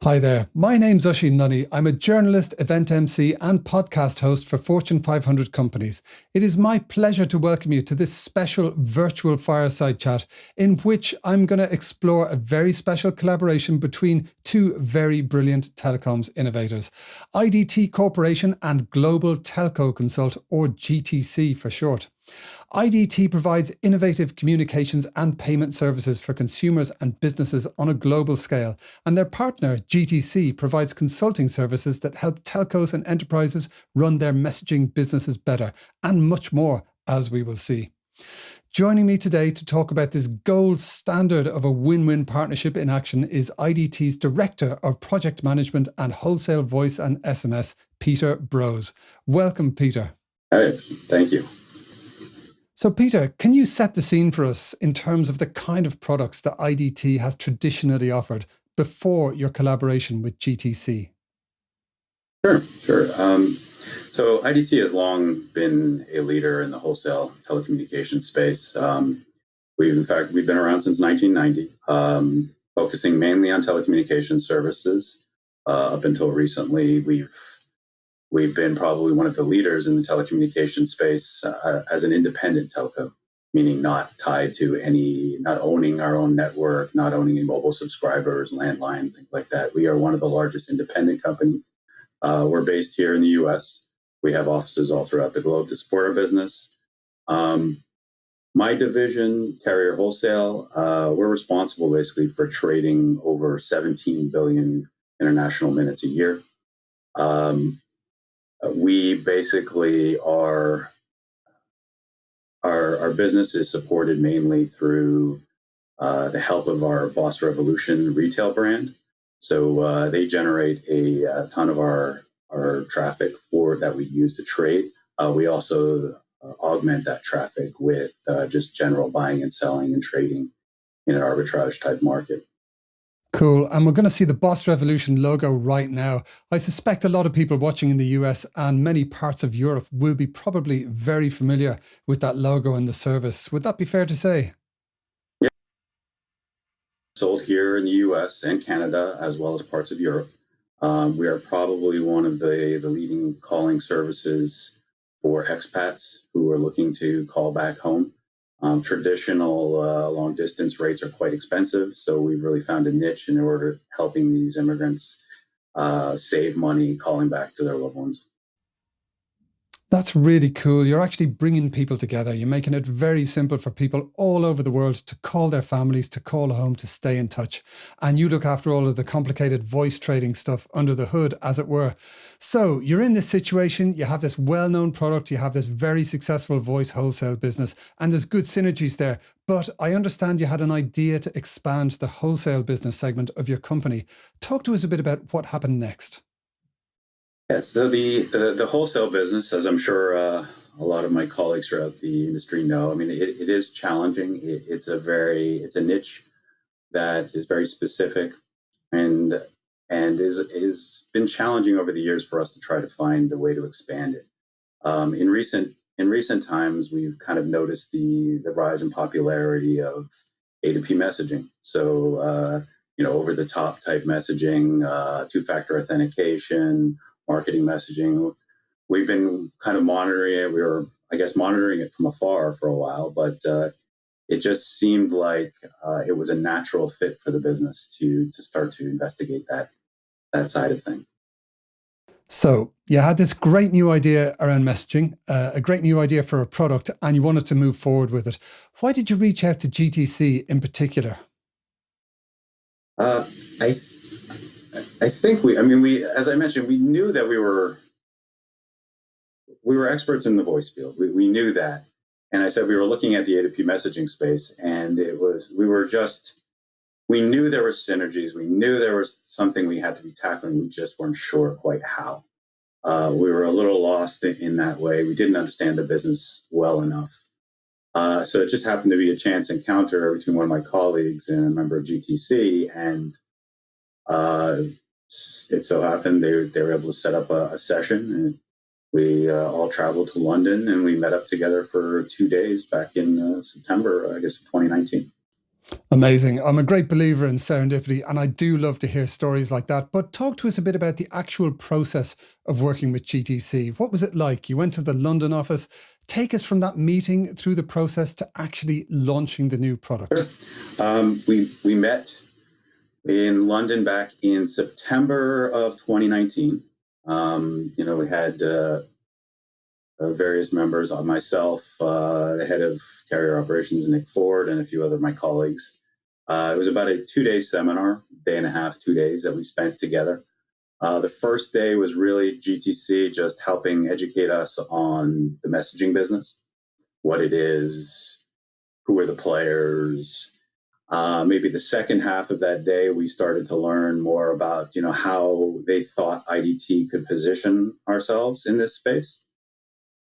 Hi there, my name's Oisin Lunny. I'm a journalist, event MC and podcast host for Fortune 500 companies. It is my pleasure to welcome you to this special virtual fireside chat in which I'm going to explore a very special collaboration between two very brilliant telecoms innovators, IDT Corporation and Global Telco Consult, or GTC for short. IDT provides innovative communications and payment services for consumers and businesses on a global scale, and their partner, GTC, provides consulting services that help telcos and enterprises run their messaging businesses better, and much more, as we will see. Joining me today to talk about this gold standard of a win-win partnership in action is IDT's Director of Project Management and Wholesale Voice and SMS, Peter Brose. Welcome, Peter. Hey, thank you. So, Peter, can you set the scene for us in terms of the kind of products that IDT has traditionally offered before your collaboration with GTC? Sure. So IDT has long been a leader in the wholesale telecommunications space. We've been around since 1990, focusing mainly on telecommunications services. Up until recently, we've been probably one of the leaders in the telecommunications space as an independent telco, meaning not tied to not owning our own network, not owning any mobile subscribers, landline, things like that. We are one of the largest independent companies. We're based here in the US. We have offices all throughout the globe to support our business. My division, Carrier Wholesale, we're responsible basically for trading over 17 billion international minutes a year. We basically our business is supported mainly through the help of our Boss Revolution retail brand. So they generate a ton of our traffic that we use to trade. We also augment that traffic with just general buying and selling and trading in an arbitrage type market. Cool. And we're going to see the Boss Revolution logo right now. I suspect a lot of people watching in the US and many parts of Europe will be probably very familiar with that logo and the service. Would that be fair to say? Yeah. Sold here in the US and Canada, as well as parts of Europe. We are probably one of the leading calling services for expats who are looking to call back home. Traditional long distance rates are quite expensive, so we've really found a niche in order helping these immigrants save money calling back to their loved ones. That's really cool. You're actually bringing people together. You're making it very simple for people all over the world to call their families, to call home, to stay in touch. And you look after all of the complicated voice trading stuff under the hood, as it were. So you're in this situation, you have this well-known product, you have this very successful voice wholesale business, and there's good synergies there. But I understand you had an idea to expand the wholesale business segment of your company. Talk to us a bit about what happened next. Yeah, so the wholesale business, as I'm sure a lot of my colleagues throughout the industry know, I mean, it is challenging. It's a niche that is very specific, and is been challenging over the years for us to try to find a way to expand it. In recent times, we've kind of noticed the rise in popularity of A2P messaging. So over the top type messaging, two-factor authentication, marketing messaging. We've been kind of monitoring it. We were, I guess, monitoring it from afar for a while, but it just seemed like it was a natural fit for the business to start to investigate that side of things. So you had this great new idea around messaging, a great new idea for a product, and you wanted to move forward with it. Why did you reach out to GTC in particular? I think as I mentioned, we knew that we were experts in the voice field. We knew that. And I said we were looking at the A2P messaging space, and we knew there were synergies. We knew there was something we had to be tackling. We just weren't sure quite how. We were a little lost in that way. We didn't understand the business well enough. So it just happened to be a chance encounter between one of my colleagues and a member of GTC, and it so happened they were able to set up a session, and we all traveled to London, and we met up together for 2 days back in September, I guess, of 2019. Amazing. I'm a great believer in serendipity, and I do love to hear stories like that. But talk to us a bit about the actual process of working with GTC. What was it like? You went to the London office. Take us from that meeting through the process to actually launching the new product. Sure. We met in London back in September of 2019. We had various members, myself, the head of carrier operations, Nick Ford, and a few other of my colleagues. It was about a 2-day seminar, day and a half, 2 days that we spent together. The first day was really GTC just helping educate us on the messaging business, what it is, who are the players. Maybe the second half of that day, we started to learn more about, how they thought IDT could position ourselves in this space.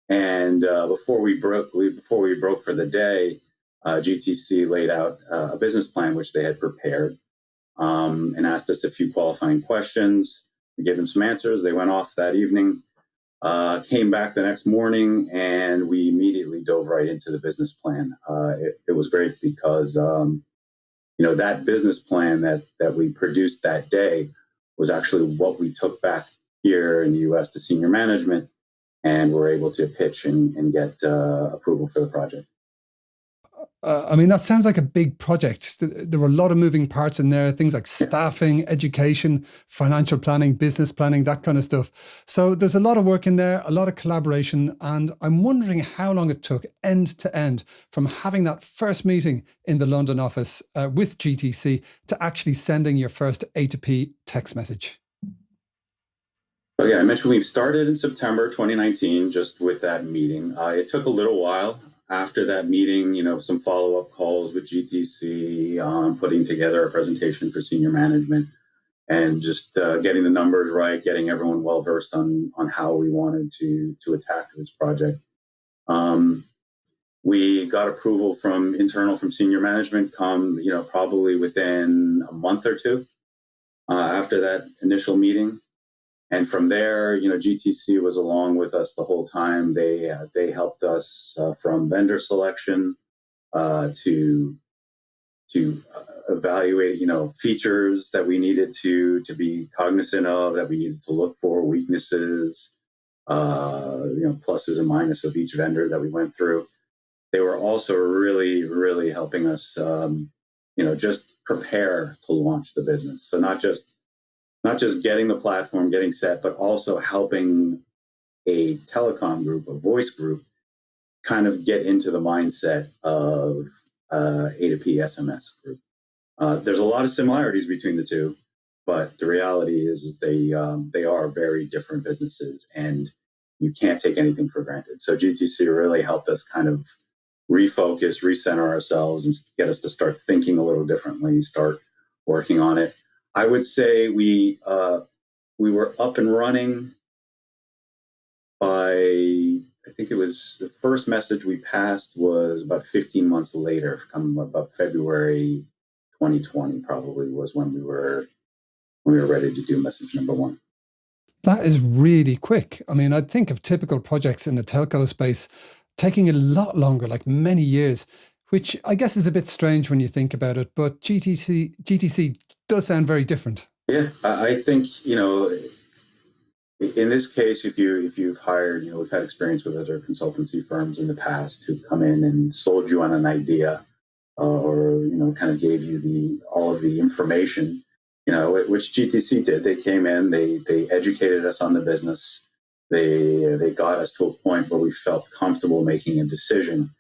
And before we broke for the day, GTC laid out a business plan which they had prepared, and asked us a few qualifying questions. We gave them some answers. They went off that evening, came back the next morning, and we immediately dove right into the business plan. It was great because that business plan that we produced that day was actually what we took back here in the U.S. to senior management, and were able to pitch and get approval for the project. That sounds like a big project. There were a lot of moving parts in there, things like staffing, education, financial planning, business planning, that kind of stuff. So there's a lot of work in there, a lot of collaboration. And I'm wondering how long it took end to end from having that first meeting in the London office with GTC to actually sending your first A2P text message. So yeah, I mentioned we started in September 2019, just with that meeting. It took a little while after that meeting, some follow-up calls with GTC, putting together a presentation for senior management, and just getting the numbers right, getting everyone well-versed on how we wanted to attack this project. We got approval from senior management probably within a month or two after that initial meeting. And from there, GTC was along with us the whole time. They helped us from vendor selection to evaluate, features that we needed to be cognizant of, that we needed to look for, weaknesses, pluses and minuses of each vendor that we went through. They were also really, really helping us, just prepare to launch the business. So not just getting the platform, getting set, but also helping a telecom group, a voice group, kind of get into the mindset of A2P SMS group. There's a lot of similarities between the two, but the reality is they are very different businesses, and you can't take anything for granted. So GTC really helped us kind of refocus, recenter ourselves, and get us to start thinking a little differently, start working on it. I would say we were up and running by, I think it was the first message we passed was about 15 months later, about February 2020 probably was when we were ready to do message number one. That is really quick. I'd think of typical projects in the telco space taking a lot longer, like many years, which I guess is a bit strange when you think about it. But GTC does sound very different. Yeah, I think, in this case, if you've hired, we've had experience with other consultancy firms in the past who've come in and sold you on an idea, or kind of gave you all of the information, which GTC did. They came in, they educated us on the business, they got us to a point where we felt comfortable making a decision.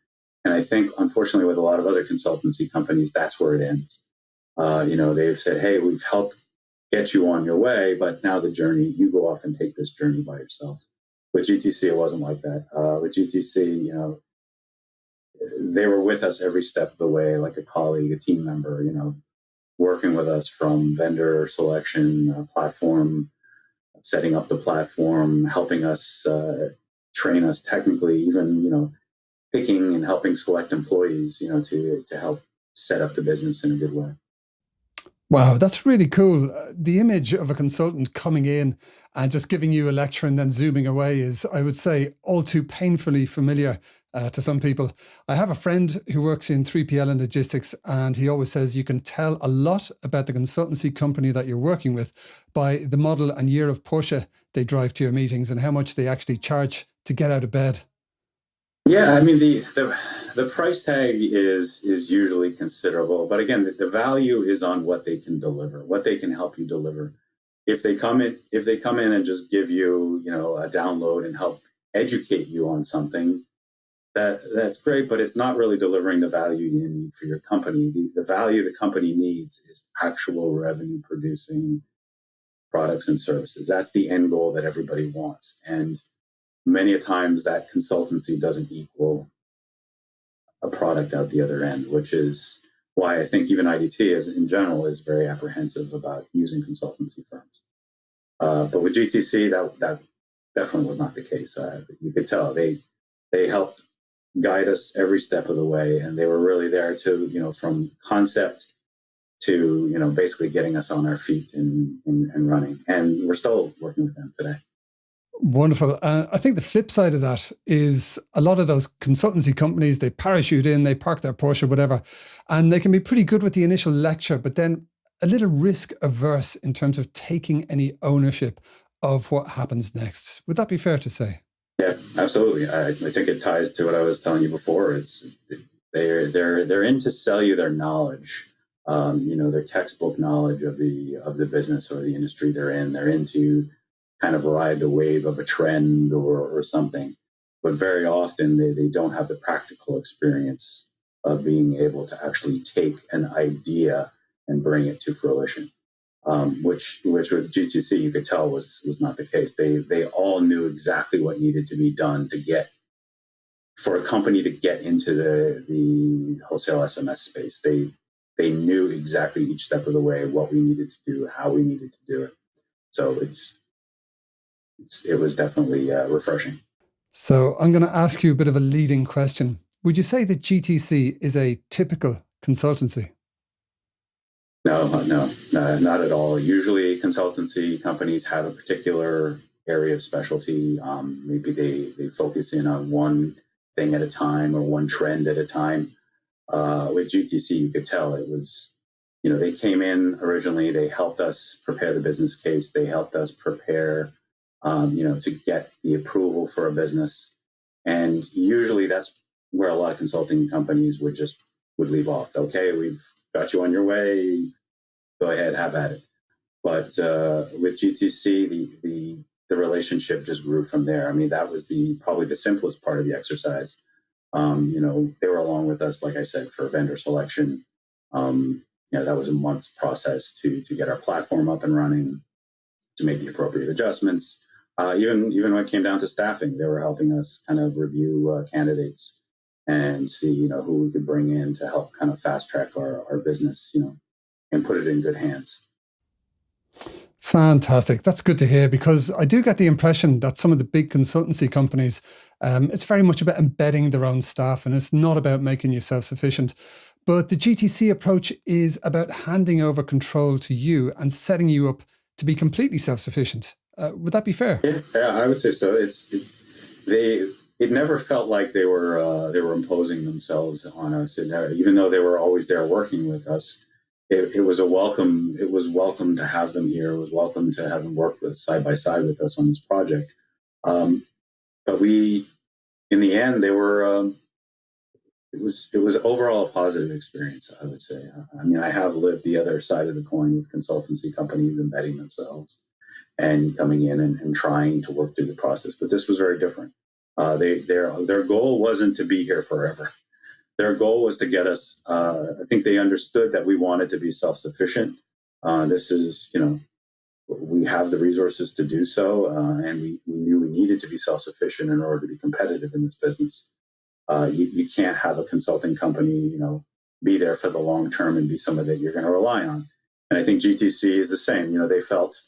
And I think, unfortunately, with a lot of other consultancy companies, that's where it ends. They've said, hey, we've helped get you on your way, but now the journey, you go off and take this journey by yourself. With GTC, it wasn't like that. With GTC, they were with us every step of the way, like a colleague, a team member, working with us from vendor selection, platform, setting up the platform, helping us train us technically, even, picking and helping select employees, to help set up the business in a good way. Wow, that's really cool. The image of a consultant coming in and just giving you a lecture and then zooming away is, I would say, all too painfully familiar to some people. I have a friend who works in 3PL and logistics, and he always says you can tell a lot about the consultancy company that you're working with by the model and year of Porsche they drive to your meetings and how much they actually charge to get out of bed. Yeah, I mean the price tag is usually considerable, but again, the value is on what they can deliver, what they can help you deliver. If they come in and just give you, a download and help educate you on something, that's great, but it's not really delivering the value you need for your company. The value the company needs is actual revenue producing products and services. That's the end goal that everybody wants. And many a times that consultancy doesn't equal a product out the other end, which is why I think even IDT is in general is very apprehensive about using consultancy firms. But with GTC, that definitely was not the case. You could tell they helped guide us every step of the way, and they were really there to, from concept to, basically getting us on our feet and running. And we're still working with them today. Wonderful. I think the flip side of that is a lot of those consultancy companies, they parachute in, they park their Porsche, whatever, and they can be pretty good with the initial lecture, but then a little risk averse in terms of taking any ownership of what happens next. Would that be fair to say? Yeah, absolutely. I think it ties to what I was telling you before. They're in to sell you their knowledge, their textbook knowledge of the business or the industry they're in. They're into kind of ride the wave of a trend or something. But very often they don't have the practical experience of being able to actually take an idea and bring it to fruition. Which with GTC you could tell was not the case. They all knew exactly what needed to be done for a company to get into the wholesale SMS space. They knew exactly each step of the way what we needed to do, how we needed to do it. So it was definitely refreshing. So I'm going to ask you a bit of a leading question. Would you say that GTC is a typical consultancy? No, not at all. Usually consultancy companies have a particular area of specialty. Maybe they focus in on one thing at a time or one trend at a time. With GTC, you could tell it was, they came in originally, they helped us prepare the business case. They helped us prepare, to get the approval for a business. And usually that's where a lot of consulting companies would leave off. Okay, we've got you on your way. Go ahead, have at it. But with GTC, the relationship just grew from there. I mean, that was probably the simplest part of the exercise. They were along with us, like I said, for vendor selection. That was a month's process to get our platform up and running, to make the appropriate adjustments. Even when it came down to staffing, they were helping us kind of review candidates and see, who we could bring in to help kind of fast track our business, and put it in good hands. Fantastic. That's good to hear, because I do get the impression that some of the big consultancy companies, it's very much about embedding their own staff, and it's not about making you self-sufficient. But the GTC approach is about handing over control to you and setting you up to be completely self-sufficient. Would that be fair? Yeah, I would say so. It never felt like they were imposing themselves on us, even though they were always there working with us. It was a welcome. It was welcome to have them here. It was welcome to have them work side by side with us on this project. But in the end, they were. It was overall a positive experience, I would say. I mean, I have lived the other side of the coin with consultancy companies embedding themselves and coming in and trying to work through the process. But this was very different. Their goal wasn't to be here forever. Their goal was to get us. I think they understood that we wanted to be self-sufficient. This is, we have the resources to do so, and we knew we needed to be self-sufficient in order to be competitive in this business. You can't have a consulting company, be there for the long term and be someone that you're going to rely on. And I think GTC is the same. They felt,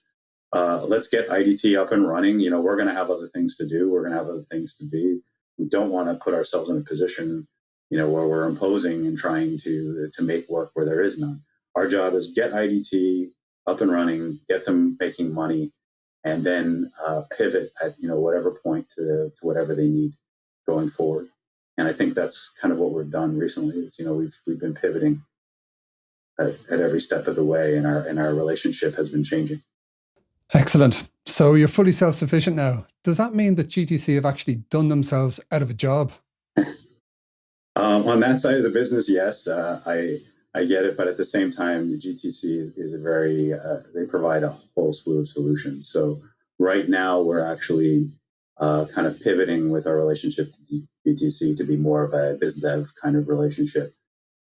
let's get IDT up and running. We're going to have other things to do. We're going to have other things to be. We don't want to put ourselves in a position, where we're imposing and trying to make work where there is none. Our job is get IDT up and running, get them making money, and then pivot at whatever point to whatever they need going forward. And I think that's kind of what we've done recently. Is, we've been pivoting at every step of the way, and our relationship has been changing. Excellent. So you're fully self-sufficient now. Does that mean that GTC have actually done themselves out of a job? On that side of the business, yes, I get it. But at the same time, GTC is a very, they provide a whole slew of solutions. So right now we're actually kind of pivoting with our relationship to GTC to be more of a biz dev kind of relationship.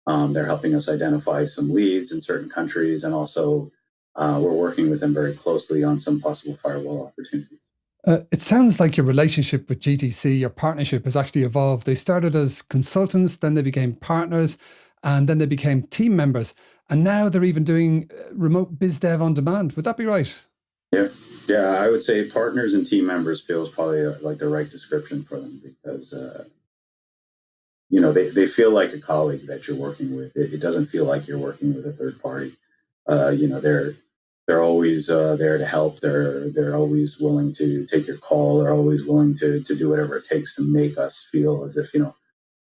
They're helping us identify some leads in certain countries, and also we're working with them very closely on some possible firewall opportunities. It sounds like your relationship with GTC, your partnership, has actually evolved. They started as consultants, then they became partners, and then they became team members. And now they're even doing remote biz dev on demand. Would that be right? Yeah. Yeah, I would say partners and team members feels probably like the right description for them, because they feel like a colleague that you're working with. It doesn't feel like you're working with a third party. They're always there to help. They're always willing to take your call. They're always willing to do whatever it takes to make us feel as if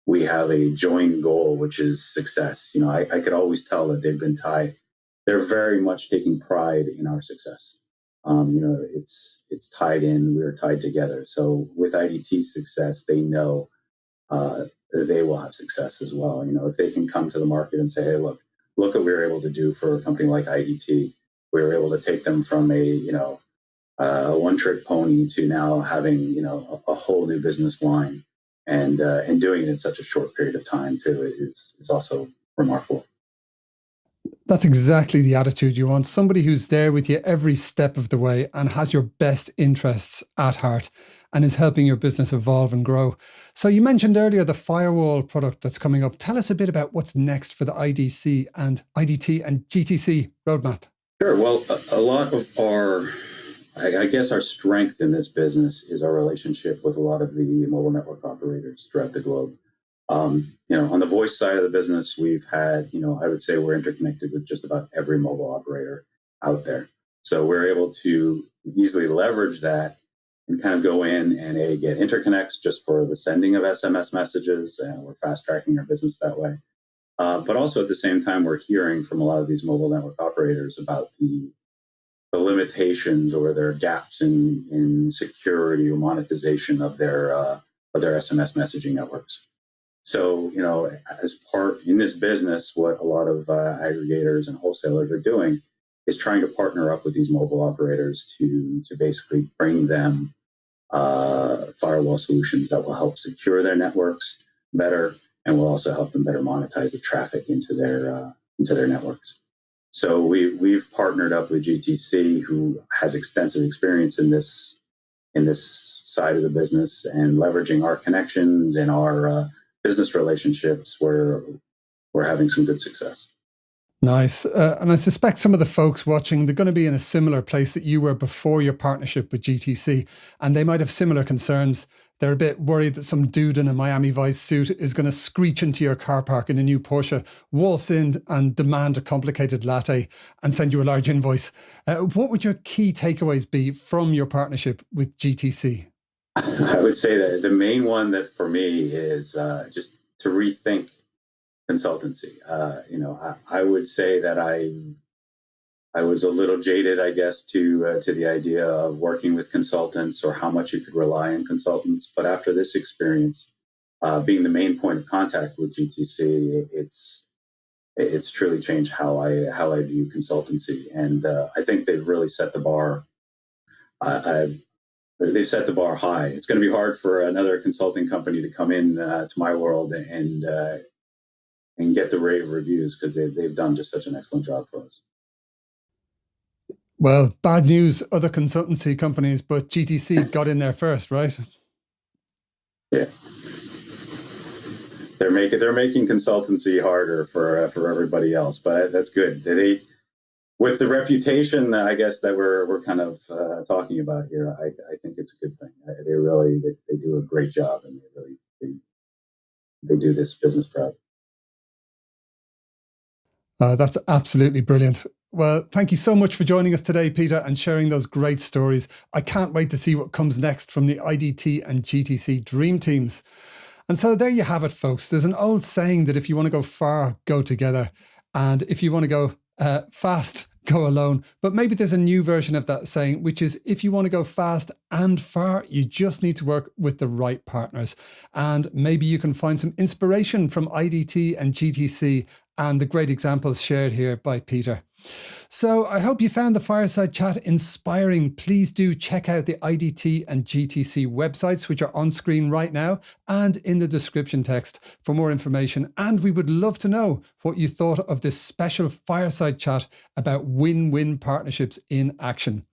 we have a joint goal, which is success. I could always tell that they've been tied. They're very much taking pride in our success. It's tied in. We're tied together. So with IDT's success, they know they will have success as well. If they can come to the market and say, "Hey, look what we were able to do for a company like IDT. We were able to take them from a one-trick pony to now having a whole new business line, and doing it in such a short period of time too. It's also remarkable." That's exactly the attitude you want. Somebody who's there with you every step of the way and has your best interests at heart and is helping your business evolve and grow. So you mentioned earlier the firewall product that's coming up. Tell us a bit about what's next for the IDT and GTC roadmap. Sure. Well, a lot of I guess our strength in this business is our relationship with a lot of the mobile network operators throughout the globe. On the voice side of the business, we've had, I would say we're interconnected with just about every mobile operator out there. So we're able to easily leverage that and kind of go in and get interconnects just for the sending of SMS messages, and we're fast tracking our business that way. But also at the same time, we're hearing from a lot of these mobile network operators about the limitations or their gaps in security or monetization of their SMS messaging networks. So, as part in this business, what a lot of aggregators and wholesalers are doing is trying to partner up with these mobile operators to basically bring them firewall solutions that will help secure their networks better, and will also help them better monetize the traffic into their networks. So we've partnered up with GTC, who has extensive experience in this side of the business, and leveraging our connections and our business relationships, we're having some good success. Nice. And I suspect some of the folks watching, they're going to be in a similar place that you were before your partnership with GTC, and they might have similar concerns. They're a bit worried that some dude in a Miami Vice suit is going to screech into your car park in a new Porsche, waltz in and demand a complicated latte and send you a large invoice. What would your key takeaways be from your partnership with GTC? I would say that the main one that for me is just to rethink consultancy. I would say that I was a little jaded, I guess, to the idea of working with consultants or how much you could rely on consultants. But after this experience, being the main point of contact with GTC, it's truly changed how I view consultancy, and I think they've really set the bar. They've set the bar high. It's going to be hard for another consulting company to come in to my world and get the rave reviews, because they've done just such an excellent job for us. Well, bad news, other consultancy companies, but GTC got in there first, right? Yeah. They're making consultancy harder for everybody else, but that's good. With the reputation, I guess, that we're kind of talking about here, I think it's a good thing. They do a great job, and they do this business proud. That's absolutely brilliant. Well, thank you so much for joining us today, Peter, and sharing those great stories. I can't wait to see what comes next from the IDT and GTC Dream Teams. And so there you have it, folks. There's an old saying that if you want to go far, go together. And if you want to go fast, go alone. But maybe there's a new version of that saying, which is if you want to go fast and far, you just need to work with the right partners. And maybe you can find some inspiration from IDT and GTC and the great examples shared here by Peter. So I hope you found the Fireside Chat inspiring. Please do check out the IDT and GTC websites, which are on screen right now and in the description text for more information. And we would love to know what you thought of this special Fireside Chat about win-win partnerships in action.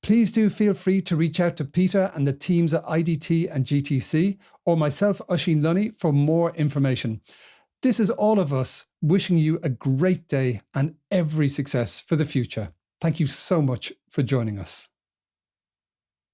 Please do feel free to reach out to Peter and the teams at IDT and GTC or myself, Oisin Lunny, for more information. This is all of us wishing you a great day and every success for the future. Thank you so much for joining us.